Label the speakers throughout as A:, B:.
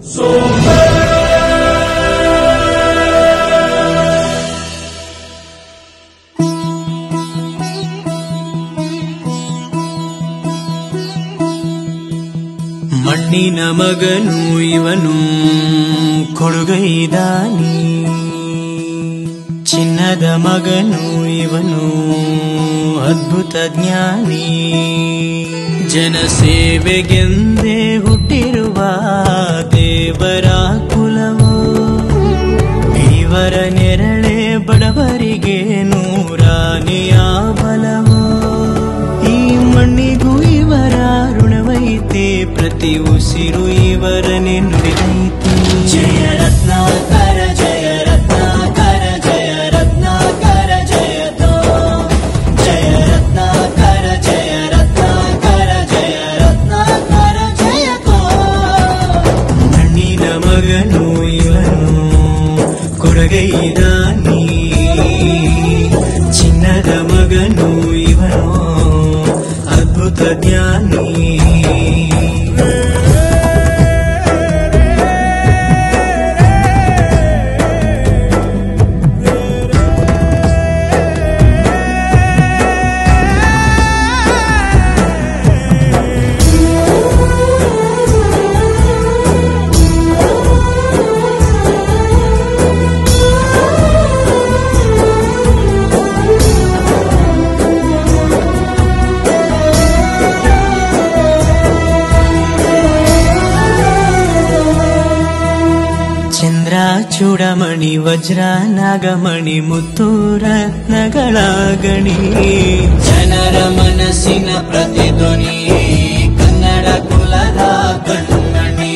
A: ಮಣ್ಣಿನ ಮಗನು ಇವನು ಕೊಡುಗೈದಾನಿ, ಚಿನ್ನದ ಮಗನು ಇವನು ಅದ್ಭುತ ಜ್ಞಾನಿ. ಜನಸೇವೆಗೆಂದೇ ಹುಟ್ಟಿರುವ ದೇವರ ಕುಲವೋ, ಇವರ ನೆರಳೆ ಬಡವರಿಗೆ ನೂರಾನೆಯ ಬಲವೋ. ಈ ಮಣ್ಣಿಗೂ ಇವರ ಋಣವೈತೆ, ಪ್ರತಿ ಉಸಿರು ಇವರನ್ನೇ ನುಡಿದೈತೆ. ಜಯ ರತ್ನಾಕರ ಜಯ ರತ್ನಾಕರ ಜಯ ರತ್ನಾಕರ ಜಯತೋ, ಜಯ ರತ್ನಾಕರ ಜಯ ರತ್ನಾಕರ ಜಯ ರತ್ನಾಕರ ಜಯತೋ. ಮಣ್ಣಿನ ಮಗನು ಇವನು ಕೊಡುಗೈದಾನಿ, ಚಿನ್ನದ ಮಗನು ಇವನು ಅದ್ಭುತ ಜ್ಞಾನಿ. ಚಂದ್ರ ಚೂಡಮಣಿ ವಜ್ರ ನಾಗಮಣಿ ಮುತ್ತು ರತ್ನಗಳ ಗಣಿ, ಜನರ ಮನಸ್ಸಿನ ಪ್ರತಿಧ್ವನಿ ಕನ್ನಡ ಕುಲದ ಕಣ್ಮಣಿ.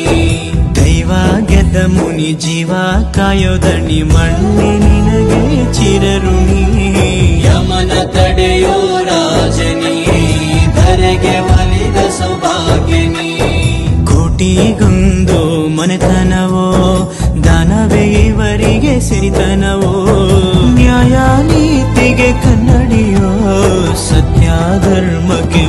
A: ದೈವ ಗೆದ್ದ ಮುನಿ ಜೀವ ಕಾಯೋದಣಿ, ಮಣ್ಣಿ ನಿನಗೆ ಚಿರಋಣಿ. ಯಮನ ತಡೆಯೋ ರಾಜನಿ, ಧರೆಗೆ ಒಲಿದ ಸೌಭಾಗ್ಯನಿ. ಕೋಟಿಗೊಂದು ಮನೆತನವೋ, ದಾನವೇ ಇವರಿಗೆ ಸಿರಿತನವೋ. ನ್ಯಾಯ ನೀತಿಗೆ ಕನ್ನಡಿಯೋ, ಸತ್ಯ ಧರ್ಮಕ್ಕೆ